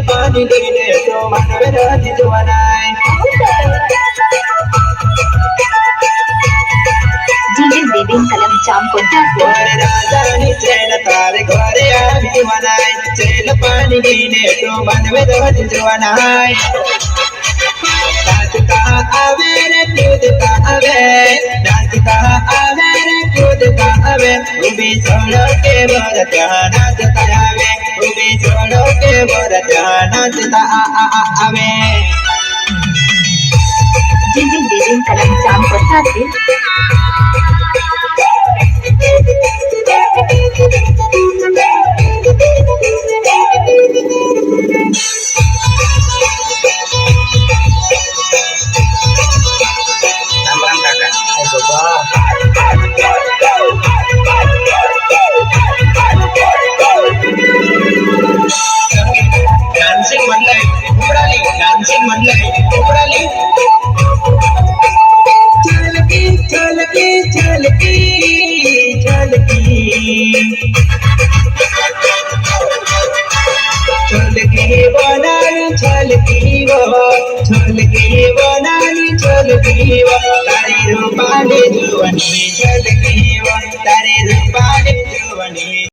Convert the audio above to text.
पानी दिले तो मानवे राजी जवानाय जिंजिल बेबिंग कलम चाम कोंटाक्ट घरे राजानी चैन तारे घरे आवी जवानाय चैन पानी दिले तो मानवे राजी जवानाय नाच कहाँ आवे रे कूद कहाँ आवे नाच कहाँ आवे रे कूद कहाँ आवे उबी छोड़ो के भरत नाच कहाँ आवे उबी छोड़ो के भरत नाच कहाँ आवे जिंजिल बेबिंग कलम चाम कोंटाक्ट Sambrang kakak. Ayo bah. Dancing म्हणलंय Umrali dancing म्हणलंय Umrali चलकी चलकी चलकी चलकी चलकी बनानी चलकी वो चलकी बनानी चलकी वो तारे रूपाले जुवन में चलकी वो तारे